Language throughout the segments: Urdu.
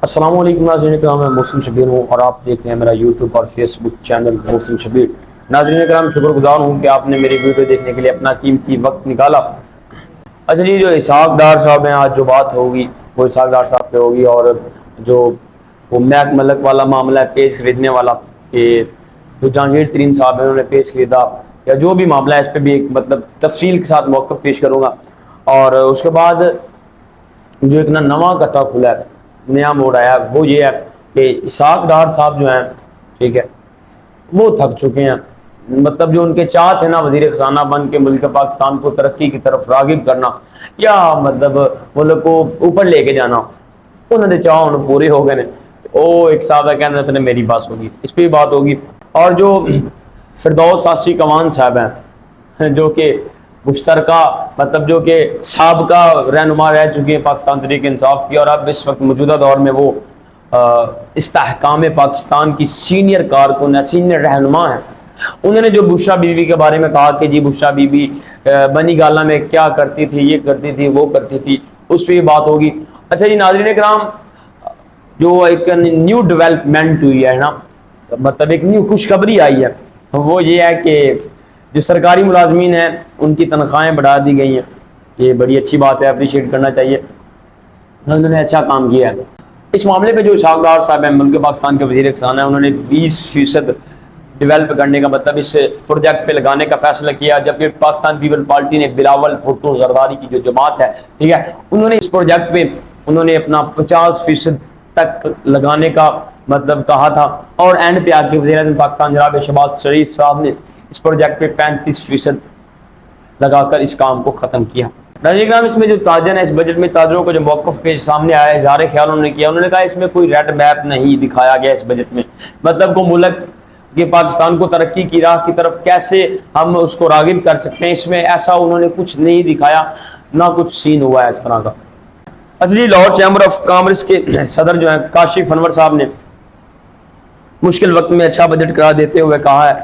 السلام علیکم ناظرین کرام، میں محسن شبیر ہوں اور آپ دیکھ رہے ہیں میرا یوٹیوب اور فیس بک چینل محسن شبیر۔ ناظرین کرام، شکر گزار ہوں کہ آپ نے میری ویڈیو دیکھنے کے لیے اپنا قیمتی وقت نکالا۔ اچھا جی، جو اسحاق ڈار صاحب ہیں، آج جو بات ہوگی وہ اسحاق ڈار صاحب پہ ہوگی، اور جو وہ میک ملک والا معاملہ ہے، پیج خریدنے والا، کہ جو جہانگیر ترین صاحب ہیں انہوں نے پیج خریدا، یا جو بھی معاملہ ہے اس پہ بھی ایک تفصیل کے ساتھ موقف پیش کروں گا۔ اور اس کے بعد جو ایک نواں کٹا کھلا ہے، نیا موڑ آیا، وہ یہ ہے کہ اسحاق ڈار صاحب جو ہیں، ٹھیک ہے، وہ تھک چکے ہیں۔ جو ان کے چاہت ہے نا وزیر خزانہ بن کے ملک پاکستان کو ترقی کی طرف راغب کرنا، یا ملک کو اوپر لے کے جانا، انہوں نے چاہ انہوں پورے ہو گئے۔ وہ ایک صاحب ہے کہنا میری بات ہوگی، اس پہ بھی بات ہوگی۔ اور جو فردوس آصی کوان صاحب ہیں، جو کہ مشترکہ جو کہ سابقہ رہنما رہ چکی ہیں پاکستان تحریک انصاف کی، اور اب اس وقت موجودہ دور میں وہ استحکام پاکستان کی سینئر کارکن ہے، سینئر رہنما ہیں۔ انہوں نے جو بشرا بی بی کے بارے میں کہا کہ جی بشرا بی بی بنی گالا میں کیا کرتی تھی، یہ کرتی تھی، وہ کرتی تھی، اس پہ بھی بات ہوگی۔ اچھا جی ناظرین کرام، جو ایک نیو ڈیولپمنٹ ہوئی ہے نا، ایک نیو خوشخبری آئی ہے، وہ یہ ہے کہ جو سرکاری ملازمین ہیں ان کی تنخواہیں بڑھا دی گئی ہیں۔ یہ بڑی اچھی بات ہے، اپریشیٹ کرنا چاہیے، انہوں نے اچھا کام کیا ہے۔ اس معاملے پہ جو اسحاق ڈار صاحب ہیں، ملک پاکستان کے وزیر خزانہ ہیں، انہوں نے 20% ڈیولپ کرنے کا اس پروجیکٹ پہ لگانے کا فیصلہ کیا، جبکہ پاکستان پیپل پارٹی نے بلاول بھٹو زرداری کی جو جماعت ہے، ٹھیک ہے، انہوں نے اس پروجیکٹ پہ انہوں نے اپنا 50% تک لگانے کا کہا تھا، اور اینڈ پہ آ کے وزیر اعظم پاکستان جناب شہباز شریف صاحب نے اس پروجیکٹ پہ 35% لگا کر اس کام کو ختم کیا۔ ناظرین، اس میں جو تاجر ہیں، اس بجٹ میں تاجروں کو جو موقف پیش سامنے آیا، اظہار خیال انہوں نے کیا، انہوں نے کہا اس میں کوئی ریڈ میپ نہیں دکھایا گیا اس بجٹ میں، کو ملک کہ پاکستان کو ترقی کی راہ کی طرف کیسے ہم اس کو راغب کر سکتے ہیں، اس میں ایسا انہوں نے کچھ نہیں دکھایا، نہ کچھ سین ہوا ہے اس طرح کا۔ اچھا، لاہور چیمبر آف کامرس کے صدر جو ہیں کاشف انور صاحب نے مشکل وقت میں اچھا بجٹ قرار دیتے ہوئے کہا ہے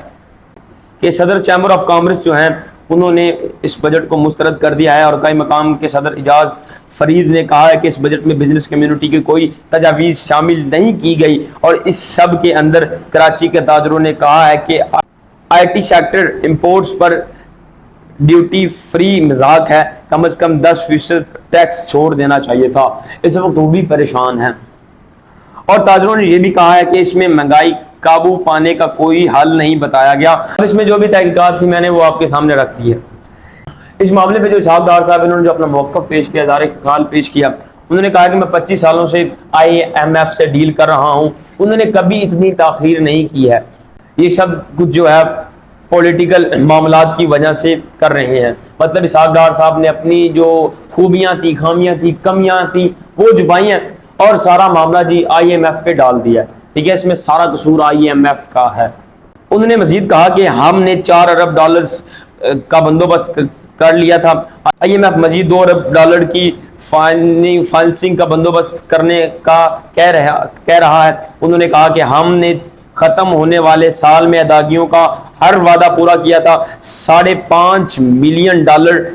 کہ صدر چیمبر آف کامرس جو ہیں انہوں نے اس بجٹ کو مسترد کر دیا ہے، اور کئی مقام کے صدر اعجاز فرید نے کہا ہے کہ اس بجٹ میں بزنس کمیونٹی کی کوئی تجاویز شامل نہیں کی گئی، اور اس سب کے اندر کراچی کے تاجروں نے کہا ہے کہ I T sector imports per duty free مذاق ہے، کم از کم 10% ٹیکس چھوڑ دینا چاہیے تھا۔ اس وقت وہ بھی پریشان ہیں، اور تاجروں نے یہ بھی کہا ہے کہ اس میں مہنگائی قابو پانے کا کوئی حل نہیں بتایا گیا۔ اس میں جو بھی تحقیقات تھی میں نے وہ آپ کے سامنے رکھ دی ہے۔ اس معاملے پہ جو اسحاق ڈار صاحب انہوں نے جو اپنا موقف پیش کیا، اظہار خیال پیش کیا، انہوں نے کہا کہ میں 25 سالوں سے IMF سے ڈیل کر رہا ہوں، انہوں نے کبھی اتنی تاخیر نہیں کی ہے، یہ سب کچھ جو ہے پولیٹیکل معاملات کی وجہ سے کر رہے ہیں۔ اسحاق ڈار صاحب نے اپنی جو خوبیاں تھی، خامیاں تھی، کمیاں تھی، وہ چھپائی ہیں، اور سارا معاملہ جی IMF پہ ڈال دیا ہے، ٹھیک ہے، اس میں سارا قصور IMF کا ہے۔ انہوں نے مزید کہا کہ ہم نے $4 ارب کا بندوبست کر لیا تھا، IMF مزید $2 ارب کی فائننسنگ کا بندوبست کرنے کا کہہ رہا ہے۔ انہوں نے کہا کہ ہم نے ختم ہونے والے سال میں ادائیگیوں کا ہر وعدہ پورا کیا تھا، $5.5 ملین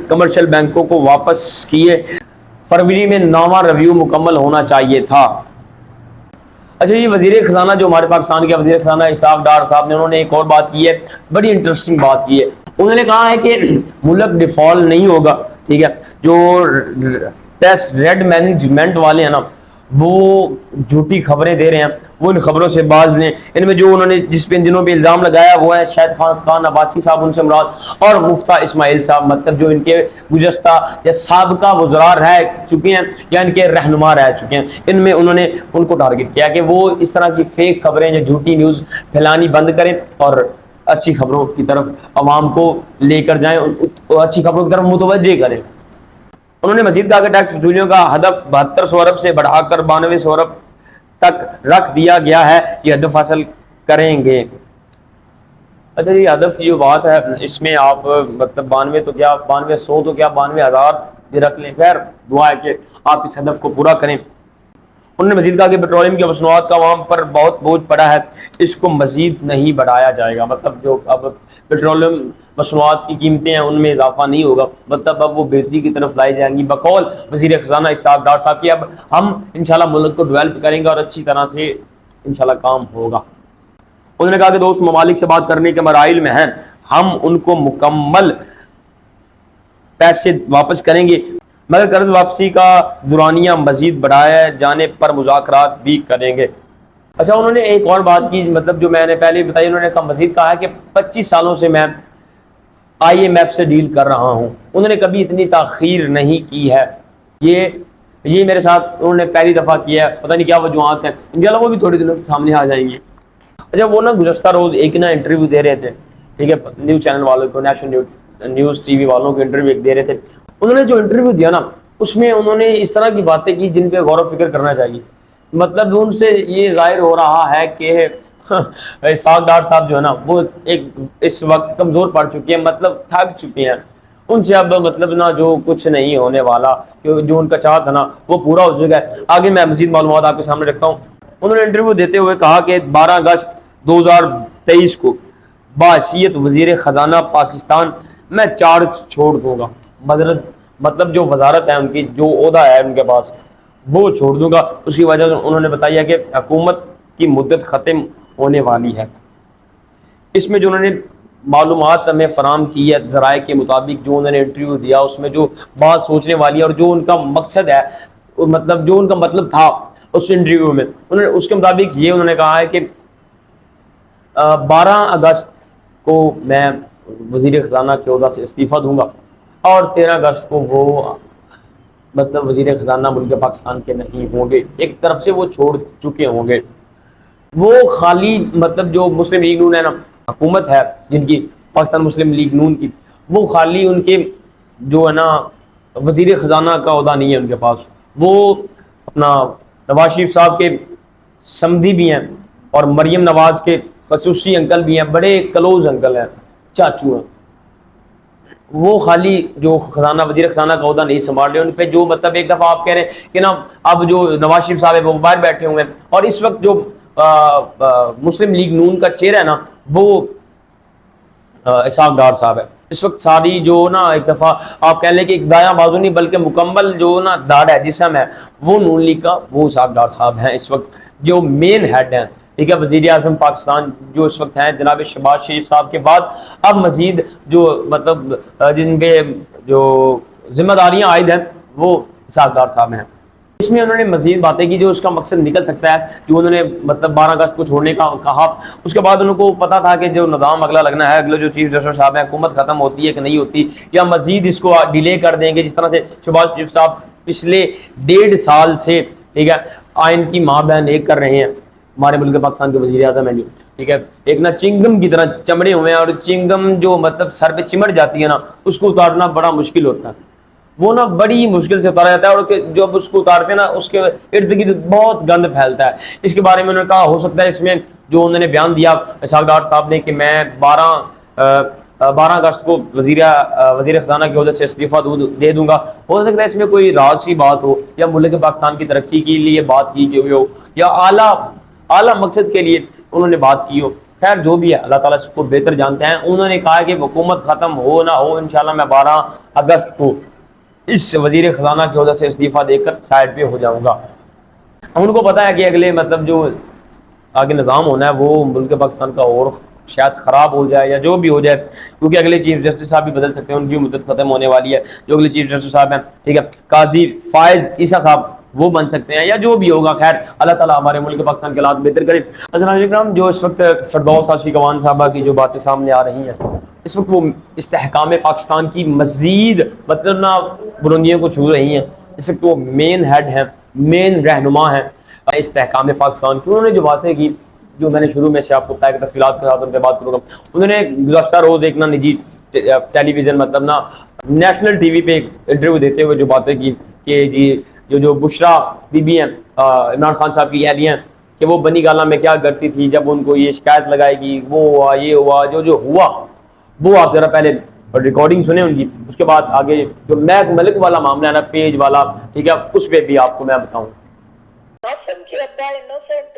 کمرشل بینکوں کو واپس کیے، فروری میں 9واں ریویو مکمل ہونا چاہیے تھا۔ اچھا یہ وزیر خزانہ جو ہمارے پاکستان کے وزیر خزانہ اسحاق ڈار صاحب نے، انہوں نے ایک اور بات کی ہے، بڑی انٹرسٹنگ بات کی ہے۔ انہوں نے کہا ہے کہ ملک ڈیفالٹ نہیں ہوگا، ٹھیک ہے، جو ریڈ مینجمنٹ والے ہیں نا، وہ جھوٹی خبریں دے رہے ہیں، وہ ان خبروں سے باز لیں۔ ان میں جو انہوں نے جنوں پہ الزام لگایا وہ ہے شاہد خان عباسی صاحب، ان سے مراد، اور مفتہ اسماعیل صاحب، جو ان کے گزشتہ یا سابقہ وزراء رہ چکے ہیں یا ان کے رہنما رہ چکے ہیں۔ ان میں انہوں نے ان کو ٹارگٹ کیا کہ وہ اس طرح کی فیک خبریں یا جھوٹی نیوز پھیلانی بند کریں، اور اچھی خبروں کی طرف عوام کو لے کر جائیں، اچھی خبروں کی طرف متوجہ کریں۔ انہوں نے مزید کہا کہ ٹیکس وصولیوں کا ہدف 7200 ارب سے بڑھا کر 9200 ارب تک رکھ دیا گیا ہے، یہ ہدف حاصل کریں گے۔ اچھا یہ ہدف کی جو بات ہے، اس میں آپ 92 تو کیا 9200 تو کیا 92,000 بھی رکھ لیں، خیر دعا ہے کہ آپ اس ہدف کو پورا کریں۔ انہوں نے مزید کہا کہ پیٹرولیم کی مصنوعات کا عوام پر بہت بوجھ پڑا ہے، اس کو مزید نہیں بڑھایا جائے گا۔ مطلب جو اب پیٹرولیم مصنوعات کی قیمتیں ہیں ان میں اضافہ نہیں ہوگا، مطلب اب وہ بہتری کی طرف لائی جائیں گی۔ بقول وزیر خزانہ اسحاق ڈار صاحب کی اب ہم انشاءاللہ ملک کو ڈیولپ کریں گے اور اچھی طرح سے انشاءاللہ کام ہوگا۔ انہوں نے کہا کہ دوست ممالک سے بات کرنے کے مراحل میں ہیں، ہم ان کو مکمل پیسے واپس کریں گے، مگر قرض واپسی کا دورانیہ مزید بڑھائے جانے پر مذاکرات بھی کریں گے۔ اچھا، انہوں نے ایک اور بات کی، مطلب جو میں نے پہلے بتائی، انہوں نے مزید کہا کہ 25 سالوں سے میں IMF سے ڈیل کر رہا ہوں، انہوں نے کبھی اتنی تاخیر نہیں کی ہے، یہ میرے ساتھ انہوں نے پہلی دفعہ کیا ہے، پتہ نہیں کیا وجوہات ہیں، انشاءاللہ وہ بھی تھوڑے دنوں سامنے آ جائیں گی۔ اچھا، وہ نا گزشتہ روز ایک نا انٹرویو دے رہے تھے، ٹھیک ہے، نیوز چینل والوں کو، نیشنل نیوز ٹی وی والوں کو انٹرویو دے رہے تھے۔ انہوں نے جو انٹرویو دیا نا اس میں انہوں نے اس طرح کی باتیں کی جن پہ غور و فکر کرنا چاہیے۔ مطلب ان سے یہ ظاہر ہو رہا ہے کہ اسحاق ڈار صاحب جو ہے نا وہ ایک اس وقت کمزور پڑ چکے ہیں، مطلب تھک چکے ہیں، ان سے اب مطلب نا جو کچھ نہیں ہونے والا، جو ان کا چاہ تھا نا وہ پورا ہو چکا ہے۔ آگے میں مزید معلومات آپ کے سامنے رکھتا ہوں۔ انہوں نے انٹرویو دیتے ہوئے کہا کہ 12 اگست 2023 کو بحیثیت وزیر خزانہ پاکستان میں چارج چھوڑ دوں گا، مطلب جو وزارت ہے ان کی، جو عہدہ ہے ان کے پاس، وہ چھوڑ دوں گا۔ اس کی وجہ انہوں نے بتایا کہ حکومت کی مدت ختم ہونے والی ہے۔ اس میں جو انہوں نے معلومات ہمیں فراہم کی ہے ذرائع کے مطابق، جو انہوں نے انٹرویو دیا اس میں جو بات سوچنے والی ہے اور جو ان کا مقصد ہے، مطلب جو ان کا مطلب تھا اس انٹرویو میں، انہوں نے اس کے مطابق یہ انہوں نے کہا ہے کہ 12 اگست کو میں وزیر خزانہ کے عہدہ سے استعفیٰ دوں گا اور 13 اگست کو وہ مطلب وزیر خزانہ ملک پاکستان کے نہیں ہوں گے، ایک طرف سے وہ چھوڑ چکے ہوں گے۔ وہ خالی مطلب جو مسلم لیگ نون ہے نا حکومت ہے جن کی، پاکستان مسلم لیگ نون کی، وہ خالی ان کے جو ہے نا وزیر خزانہ کا عہدہ نہیں ہے ان کے پاس، وہ اپنا نواز شریف صاحب کے سمدھی بھی ہیں اور مریم نواز کے خصوصی انکل بھی ہیں، بڑے کلوز انکل ہیں، چاچو ہیں، وہ خالی جو خزانہ وزیر خزانہ کا عہدہ نہیں سنبھال رہے، ان پہ جو مطلب ایک دفعہ آپ کہہ رہے ہیں کہ نا اب جو نواز شریف صاحب ہے وہ باہر بیٹھے ہوئے ہیں، اور اس وقت جو مسلم لیگ نون کا چہرہ ہے نا وہ اسحاق ڈار صاحب ہے۔ اس وقت ساری جو نا ایک دفعہ آپ کہہ لیں کہ ایک دایاں بازو نہیں بلکہ مکمل جو نا داڑھ ہے، جسم ہے، وہ نون لیگ کا، وہ اسحاق ڈار صاحب ہیں اس وقت جو مین ہیڈ ہیں، ٹھیک ہے۔ وزیر اعظم پاکستان جو اس وقت ہیں جناب شہباز شریف صاحب کے بعد اب مزید جو مطلب جن پہ جو ذمہ داریاں عائد ہیں وہ اسحاق ڈار صاحب ہیں۔ اس میں انہوں نے مزید باتیں کی جو اس کا مقصد نکل سکتا ہے، جو انہوں نے مطلب 12 اگست کو چھوڑنے کا کہا، اس کے بعد انہوں کو پتا تھا کہ جو نظام اگلا لگنا ہے، اگلے جو چیف جسٹس صاحب ہیں، حکومت ختم ہوتی ہے کہ نہیں ہوتی یا مزید اس کو ڈیلے کر دیں گے، جس طرح سے شہباز شریف صاحب پچھلے 1.5 سال سے، ٹھیک ہے، آئین کی ماں بہن ایک کر رہے ہیں، ہمارے ملک پاکستان کے وزیر اعظم ہیں جو، ٹھیک ہے، ایک نا چنگم کی طرح چمڑے ہوئے ہیں، اور چنگم جو مطلب سر پہ چمٹ جاتی ہے نا اس کو اتارنا بڑا مشکل ہوتا ہے، وہ نا بڑی مشکل سے اتارا جاتا ہے، اور جب اس کو اتارتے ہیں نا اس کے ارد گرد بہت گند پھیلتا ہے۔ اس کے بارے میں انہوں نے کہا ہو سکتا ہے اس میں جو انہوں نے بیان دیا اسحاق ڈار صاحب نے کہ میں 12 اگست کو وزیر خزانہ کے عہدے سے استعفیٰ دے دوں گا، ہو سکتا ہے اس میں کوئی راز سی بات ہو، یا ملک پاکستان کی ترقی کے لیے بات کی گئی ہو، یا اعلیٰ مقصد کے لیے انہوں نے بات کی ہو۔ خیر جو بھی ہے اللہ تعالیٰ اس کو بہتر جانتے ہیں۔ انہوں نے کہا کہ حکومت ختم ہو نہ ہو انشاءاللہ میں 12 اگست کو اس وزیر خزانہ کی عہدے سے استعفیٰ دے کر سائڈ پہ ہو جاؤں گا۔ ان کو پتا ہے کہ اگلے مطلب جو آگے نظام ہونا ہے وہ ملک پاکستان کا اور شاید خراب ہو جائے یا جو بھی ہو جائے، کیونکہ اگلے چیف جسٹس صاحب بھی بدل سکتے ہیں، ان کی مدت ختم ہونے والی ہے، جو اگلے چیف جسٹس صاحب ہیں، ٹھیک ہے، قاضی فائز عیسیٰ صاحب وہ بن سکتے ہیں یا جو بھی ہوگا۔ خیر اللہ تعالیٰ ہمارے ملک پاکستان کے حالات بہتر کرے۔ حضرات اکرام، جو اس وقت فردوس عاشق اوان صاحبہ کی جو باتیں سامنے آ رہی ہیں، اس وقت وہ استحکام پاکستان کی مزید مطلب نا بلندیوں کو چھو رہی ہیں۔ اس وقت وہ مین ہیڈ ہیں، مین رہنما ہیں استحکام پاکستان کی۔ انہوں نے جو باتیں کی جو میں نے شروع میں سے آپ کو بتایا کہ تفصیلات کے ساتھ ان پہ بات کروں گا، انہوں نے گزشتہ روز ایک نا نجی ٹیلی ویژن مطلب نا نیشنل ٹی وی پہ ایک انٹرویو دیتے ہوئے جو باتیں کی کہ جی جو بشرا بی بی ہیں عمران خان صاحب کی اہلیہ ہیں کہ وہ بنی گالہ میں کیا کرتی تھی جب ان کو یہ شکایت لگائے گی، وہ ہوا یہ ہوا جو ہوا، وہ آپ ذرا پہلے ریکارڈنگ سنیں ان کی، اس کے بعد آگے جو میک ملک والا معاملہ ہے نا پیج والا، ٹھیک ہے، اس پہ بھی آپ کو میں بتاؤں۔ قاسم کے ابا انوسنٹ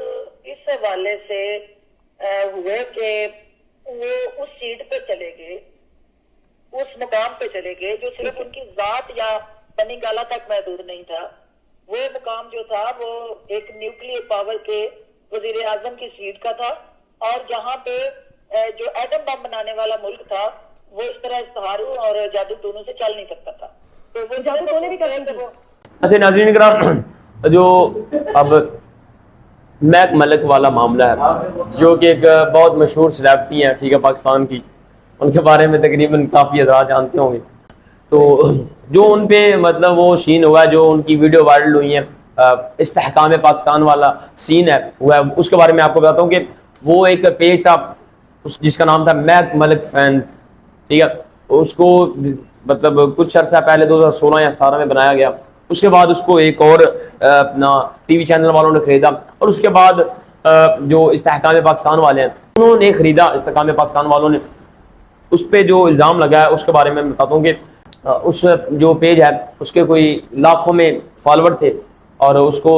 اس حوالے سے ہوئے کہ وہ اس سیٹ پہ چلے گئے، اس مقام پہ چلے گئے جو صرف ان کی ذات یا بنی گالہ تک محدود نہیں تھا۔ وہ مقام جو تھا وہ ایک نیوکلیر پاور کے وزیر اعظم کی سیٹ کا تھا، اور جہاں پہ جو ایٹم بم بنانے والا ملک تھا وہ اس طرح استخاروں اور جادو ٹونوں سے چل نہیں سکتا تھا، تو وہ جادو ٹونے بھی کرتے تھے۔ اچھا ناظرین کرام، جو اب میک ملک والا معاملہ ہے، جو کہ ایک بہت مشہور سلیبریٹی ہیں ٹھیک ہے پاکستان کی، ان کے بارے میں تقریباً کافی حضرات جانتے ہوں گے، تو جو ان پہ مطلب وہ سین ہوا ہے، جو ان کی ویڈیو وائرل ہوئی ہیں، استحکام پاکستان والا سین ہے ہوا ہے، اس کے بارے میں آپ کو بتاتا ہوں کہ وہ ایک پیج تھا جس کا نام تھا میک ملک فینز، ٹھیک ہے، اس کو مطلب کچھ عرصہ پہلے 2016 یا 17 میں بنایا گیا، اس کے بعد اس کو ایک اور اپنا ٹی وی چینل والوں نے خریدا، اور اس کے بعد جو استحکام پاکستان والے ہیں انہوں نے خریدا، استحکام پاکستان والوں نے، اس پہ جو الزام لگا ہے اس کے بارے میں بتاتا ہوں کہ اس جو پیج ہے اس کے کوئی لاکھوں میں فالوور تھے، اور اس کو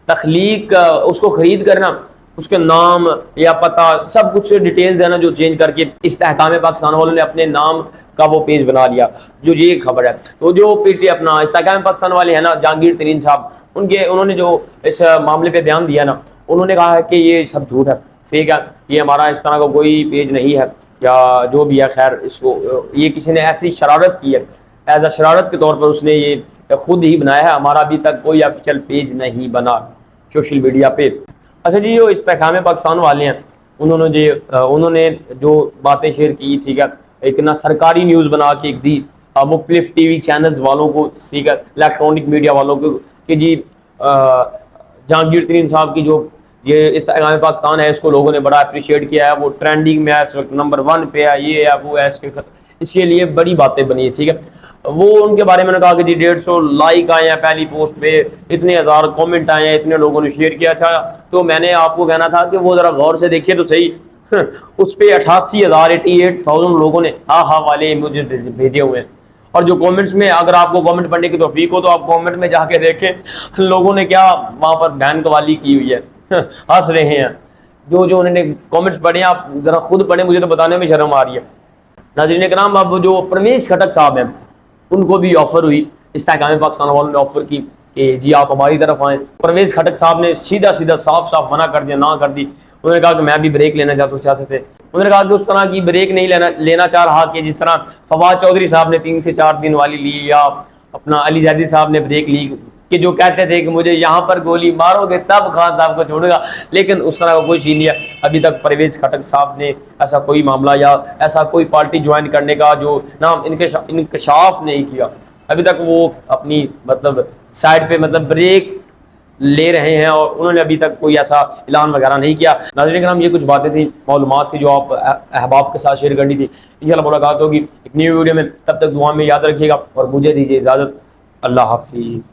تخلیق اس کو خرید کرنا، اس کے نام یا پتہ سب کچھ ڈیٹیلز ہے نا جو چینج کر کے استحکام پاکستان والوں نے اپنے نام کا وہ پیج بنا لیا، جو یہ خبر ہے۔ تو جو پی ٹی اپنا استحکام پاکستان والے ہیں نا، جہانگیر ترین صاحب، انہوں نے جو اس معاملے پہ بیان دیا نا، انہوں نے کہا ہے کہ یہ سب جھوٹ ہے، فیک ہے، یہ ہمارا اس طرح کا کوئی پیج نہیں ہے یا جو بھی ہے، خیر اس کو یہ کسی نے ایسی شرارت کی ہے، ایز اے شرارت کے طور پر اس نے یہ خود ہی بنایا ہے، ہمارا ابھی تک کوئی آفیشیل پیج نہیں بنا سوشل میڈیا پہ۔ اچھا جی، جو استحکام پاکستان والے ہیں انہوں نے جو باتیں شیئر کی، ٹھیک ہے، ایک نا سرکاری نیوز بنا کے ایک دی مختلف ٹی وی چینلز والوں کو، ٹھیک ہے، الیکٹرانک میڈیا والوں کو، کہ جی جہانگیر ترین صاحب کی جو یہ استحکام پاکستان ہے اس کو لوگوں نے بڑا اپریشیٹ کیا ہے، وہ ٹرینڈنگ میں ہے اس وقت، نمبر 1 پہ ہے، یہ ہے وہ ہے، اس کے لیے بڑی باتیں بنی ہے، ٹھیک ہے۔ وہ ان کے بارے میں نے کہا کہ جی 150 لائک آئے ہیں پہلی پوسٹ پہ، اتنے ہزار کامنٹ آئے ہیں، اتنے لوگوں نے شیئر کیا تھا، تو میں نے آپ کو کہنا تھا کہ وہ ذرا غور سے دیکھیے تو صحیح، اس پہ 88,000 لوگوں نے ہاں والے مجھے بھیجے ہوئے ہیں، اور جو کامنٹس میں اگر آپ کو کامنٹ پڑھنے کی توفیق ہو تو آپ کامنٹ میں جا کے دیکھیں لوگوں نے کیا وہاں پر بہن قوالی کی ہوئی ہے، ہنس رہے ہیں، جو انہوں نے کامنٹس پڑھے ہیں آپ ذرا خود پڑھیں، مجھے تو بتانے میں شرم آ رہی ہے۔ ناظرین کرام، اب جو پرویز خٹک صاحب ہیں ان کو بھی آفر ہوئی، استحکام پاکستان والوں نے آفر کی کہ جی آپ ہماری طرف آئیں۔ پرویز خٹک صاحب نے سیدھا صاف منع کر دیا، نہ کر دی، انہوں نے کہا کہ میں بھی بریک لینا چاہتا ہوں سیاست سے، انہوں نے کہا کہ اس طرح کی بریک نہیں لینا چاہ رہا کہ جس طرح فواد چودھری صاحب نے 3 سے 4 دن والی لی، یا اپنا علی زیدی صاحب نے بریک لی، کہ جو کہتے تھے کہ مجھے یہاں پر گولی مارو گے تب خان صاحب کو چھوڑے گا، لیکن اس طرح کا کوئی سین نہیں ہے۔ ابھی تک پرویز خٹک صاحب نے ایسا کوئی معاملہ یا ایسا کوئی پارٹی جوائن کرنے کا جو نام انکشاف نہیں کیا، ابھی تک وہ اپنی مطلب سائڈ پہ مطلب بریک لے رہے ہیں، اور انہوں نے ابھی تک کوئی ایسا اعلان وغیرہ نہیں کیا۔ ناظرین کرام، یہ کچھ باتیں تھیں، معلومات تھی جو آپ احباب کے ساتھ شیئر کرنی تھی۔ انشاءاللہ ملاقات ہوگی ایک نیو ویڈیو میں، تب تک دعا میں یاد رکھیے گا، اور مجھے دیجیے اجازت، اللہ حافظ۔